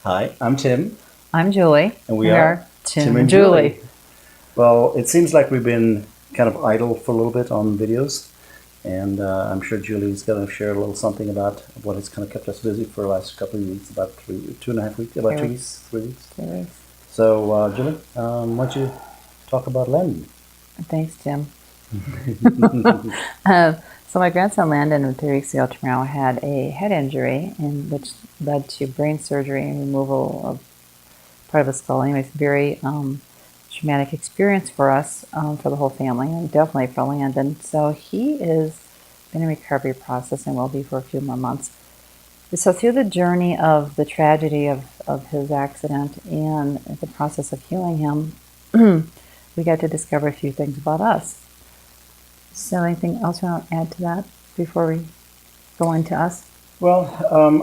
Hi, I'm Tim, I'm Julie. and we are Tim and Julie. Well, it seems like we've been kind of idle for a little bit on videos, and I'm sure Julie's going to share a little something about what has kind of kept us busy for the last couple of weeks, about 2.5 weeks, about 2 weeks, 3 weeks. 3 weeks. So, Julie, why don't you talk about Landon? Thanks, Tim. So my grandson Landon 3 weeks ago tomorrow had a head injury, which led to brain surgery and removal of part of the skull. Anyways, very traumatic experience for us, for the whole family, and definitely for Landon. So he is in a recovery process and will be for a few more months. So through the journey of the tragedy of his accident and the process of healing him, we got to discover a few things about us. So anything else you want to add to that before we go into us? Well,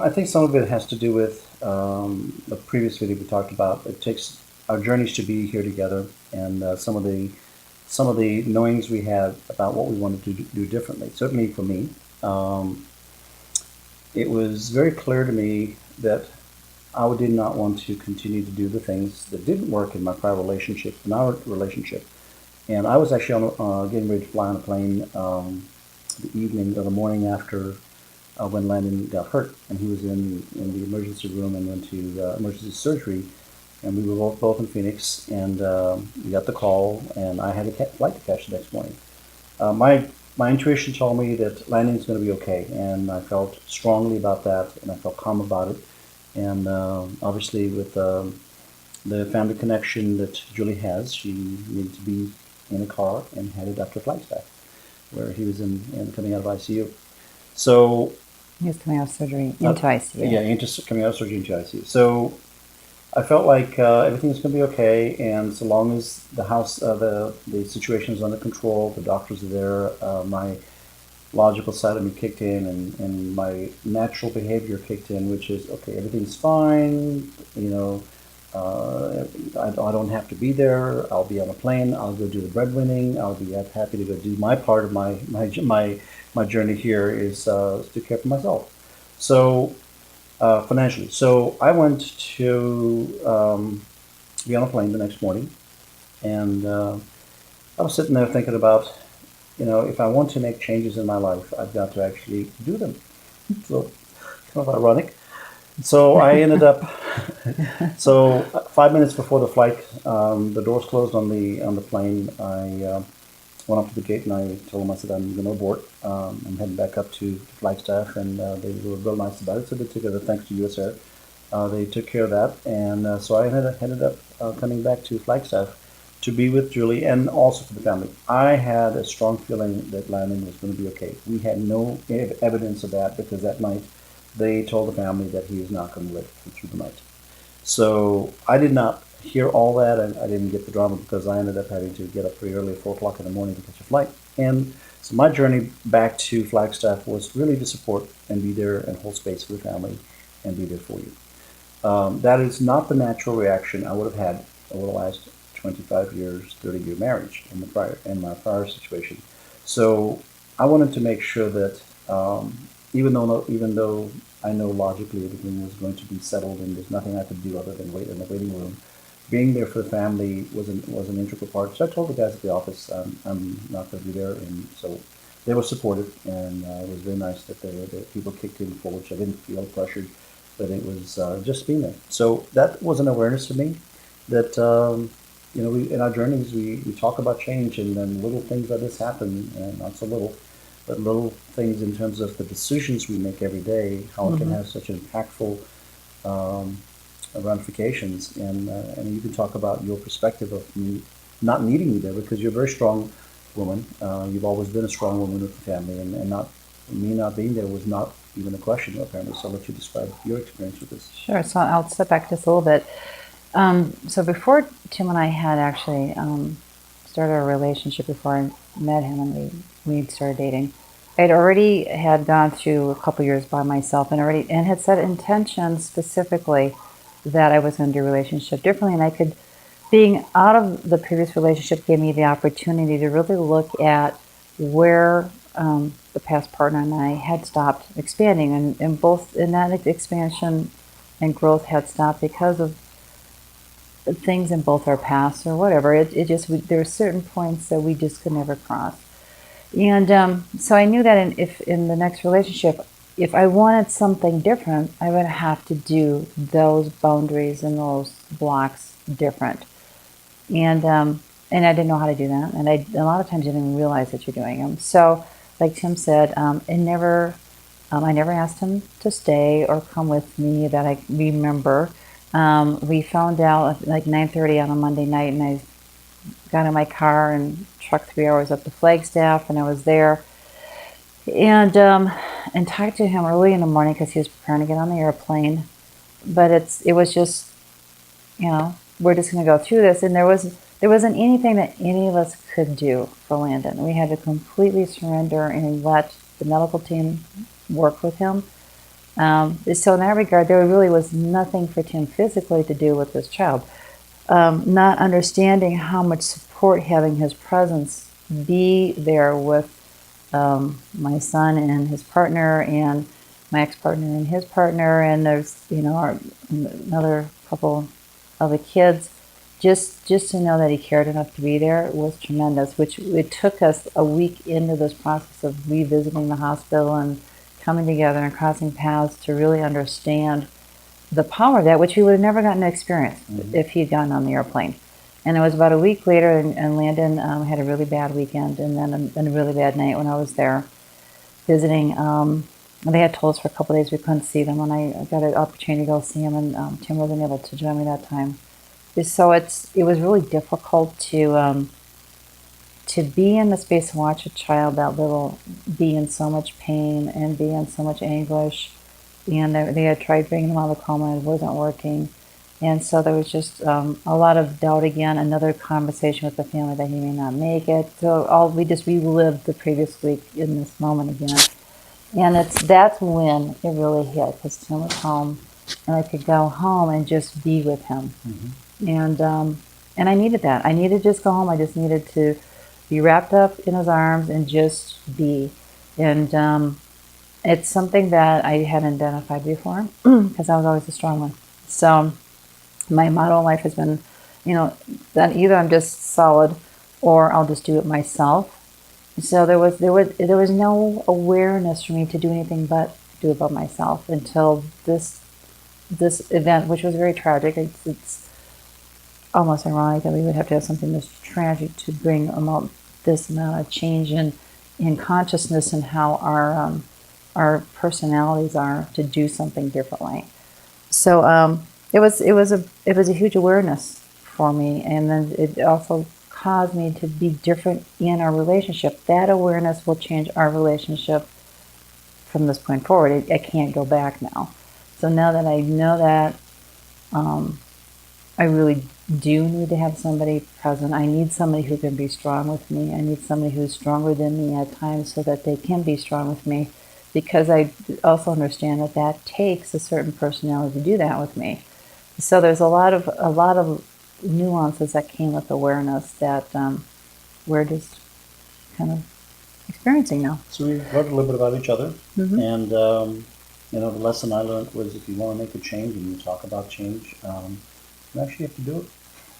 I think some of it has to do with the previous video we talked about. It takes our journeys to be here together, and some of the knowings we had about what we wanted to do differently. Certainly for me, it was very clear to me that I did not want to continue to do the things that didn't work in my prior relationship, in our relationship. And I was actually getting ready to fly on a plane the evening or the morning after when Landon got hurt, and he was in the emergency room and went to emergency surgery. And we were both in Phoenix, and we got the call, and I had a flight to catch the next morning. My intuition told me that Landon's going to be okay, and I felt strongly about that, and I felt calm about it. And obviously, with the family connection that Julie has, she needed to be in a car and headed up to Flagstaff, where he was in coming out of ICU. So He was coming out of surgery into ICU. yeah, coming out of surgery into ICU. So I felt like everything's going to be okay, and so long as the situation is under control, the doctors are there, my logical side of me kicked in, and my natural behavior kicked in, which is okay, everything's fine. I don't have to be there. I'll be on a plane. I'll go do the breadwinning. I'll be happy to go do my part of my journey here is to care for myself. So financially, so I went to be on a plane the next morning, and I was sitting there thinking about, if I want to make changes in my life, I've got to actually do them. So kind of ironic. So I ended up. So 5 minutes before the flight, the doors closed on the plane. I went up to the gate and I told them, I said, I'm going to abort. I'm heading back up to Flagstaff, and they were real nice about it. So they took it, thanks to US Air. They took care of that, and so I ended up coming back to Flagstaff to be with Julie and also for the family. I had a strong feeling that Landon was going to be okay. We had no evidence of that because that night they told the family that he was not going to live through the night. So I did not hear all that, and I didn't get the drama because I ended up having to get up pretty early at 4 o'clock in the morning to catch a flight. And so my journey back to Flagstaff was really to support and be there and hold space for the family and be there for you. That is not the natural reaction I would have had over the last 25 years, 30-year marriage in my prior situation. So I wanted to make sure that even though I know logically everything was going to be settled and there's nothing I could do other than wait in the waiting room, being there for the family was an integral part. So I told the guys at the office I'm not going to be there, and so they were supportive, and it was very nice that the people kicked in forward. So I didn't feel pressured, but it was just being there. So that was an awareness for me that we in our journeys we talk about change, and then little things like this happen, and not so little, but little things in terms of the decisions we make every day, how it can have such impactful um, ramifications. And you can talk about your perspective of me not needing you there because you're a very strong woman. You've always been a strong woman with the family, and not me not being there was not even a question apparently. So I'll let you describe your experience with this. Sure. So I'll step back just a little bit. So before Tim and I had actually started our relationship, before I met him and we started dating, I'd already had gone through a couple years by myself and had set intentions specifically that I was going to do a relationship differently. And being out of the previous relationship gave me the opportunity to really look at where the past partner and I had stopped expanding, and both in that expansion and growth had stopped because of things in both our pasts or whatever. It just, there were certain points that we just could never cross. And so I knew that if in the next relationship, if I wanted something different, I would have to do those boundaries and those blocks different. And I didn't know how to do that, and a lot of times you didn't even realize that you're doing them. So, like Tim said, I never asked him to stay or come with me that I remember. We found out at like 9:30 on a Monday night, and I got in my car and trucked 3 hours up to Flagstaff, and I was there and talked to him early in the morning because he was preparing to get on the airplane. But it was just, we're just going to go through this, and there wasn't anything that any of us could do for Landon. We had to completely surrender and let the medical team work with him. So in that regard, there really was nothing for Tim physically to do with this child. Not understanding how much support having his presence be there with my son and his partner, and my ex-partner and his partner, and there's another couple of the kids. Just to know that he cared enough to be there was tremendous. Which it took us a week into this process of revisiting the hospital and coming together and crossing paths to really understand the power of that, which we would have never gotten to experience if he had gotten on the airplane. And it was about a week later, and Landon had a really bad weekend, and then a really bad night when I was there visiting. They had told us for a couple of days we couldn't see them, and I got an opportunity to go see him, and Tim wasn't able to join me that time. So it was really difficult to be in the space and watch a child that little be in so much pain and be in so much anguish. And they had tried bringing him out of the coma, and it wasn't working. And so there was just a lot of doubt again, another conversation with the family that he may not make it. So we just relived the previous week in this moment again. And that's when it really hit, because Tim was home, and I could go home and just be with him. And I needed that. I needed to just go home. I just needed to be wrapped up in his arms and just be. And it's something that I hadn't identified before because I was always the strong one. So my motto in life has been, that either I'm just solid or I'll just do it myself. So there was no awareness for me to do anything but do it by myself until this event, which was very tragic. It's almost ironic that we would have to have something this tragic to bring about this amount of change in consciousness and how our personalities are to do something differently. So it was a huge awareness for me, and then it also caused me to be different in our relationship. That awareness will change our relationship from this point forward. I can't go back now. So now that I know that, I really do need to have somebody present. I need somebody who can be strong with me. I need somebody who's stronger than me at times so that they can be strong with me, because I also understand that takes a certain personality to do that with me. So there's a lot of nuances that came with awareness that we're just kind of experiencing now. So we learned a little bit about each other, and the lesson I learned was if you want to make a change and you talk about change, you actually have to do it.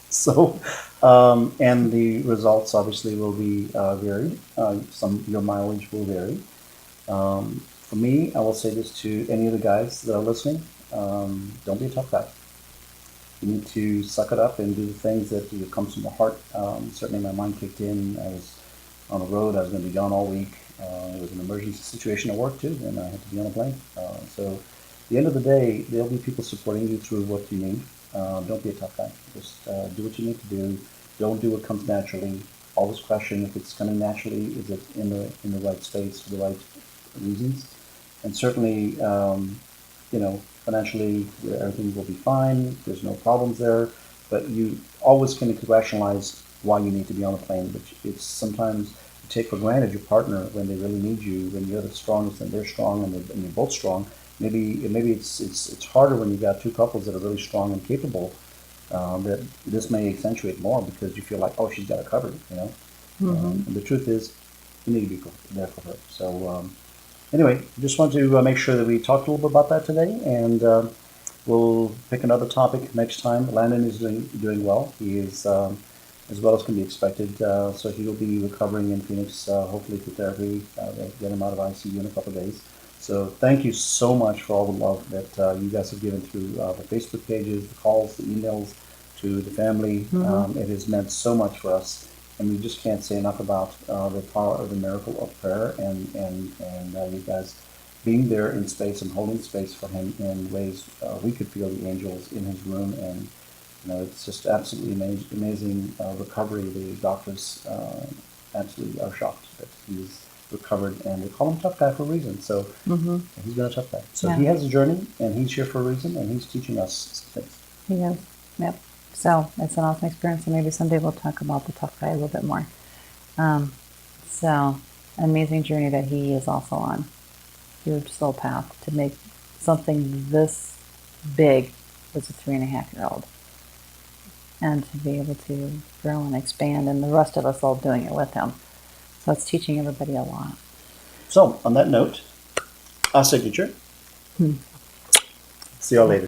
So, and the results obviously will be varied. Your mileage will vary. For me, I will say this to any of the guys that are listening: don't be a tough guy. You need to suck it up and do the things that comes from the heart. Certainly, my mind kicked in. I was on the road. I was going to be gone all week. It was an emergency situation at work too, and I had to be on a plane. So, at the end of the day, there'll be people supporting you through what you need. Don't be a tough guy. Just do what you need to do. Don't do what comes naturally. Always question if it's coming naturally. Is it in the right space for the right reasons? And certainly, financially, everything will be fine. There's no problems there. But you always can rationalize why you need to be on a plane. But it's sometimes you take for granted your partner when they really need you, when you're the strongest and they're strong and you're both strong. Maybe it's harder when you've got two couples that are really strong and capable. That this may accentuate more because you feel like, oh, she's got it covered, And the truth is, you need to be there for her. So anyway, just want to make sure that we talked a little bit about that today, and we'll pick another topic next time. Landon is doing well. He is as well as can be expected. So he will be recovering in Phoenix, hopefully through therapy. They'll get him out of ICU in a couple of days. So thank you so much for all the love that you guys have given through the Facebook pages, the calls, the emails to the family. It has meant so much for us, and we just can't say enough about the power of the miracle of prayer and you guys being there in space and holding space for him in ways we could feel the angels in his room. And it's just absolutely amazing recovery. The doctors absolutely are shocked that he's recovered, and they call him tough guy for a reason. So he's been a tough guy. So Yeah. he has a journey, and he's here for a reason, and he's teaching us some things. He is. Yep. So it's an awesome experience, and maybe someday we'll talk about the tough guy a little bit more. So amazing journey that he is also on. Huge slow path to make something this big as a 3.5-year-old, and to be able to grow and expand, and the rest of us all doing it with him. So it's teaching everybody a lot. So on that note, our signature. See y'all later.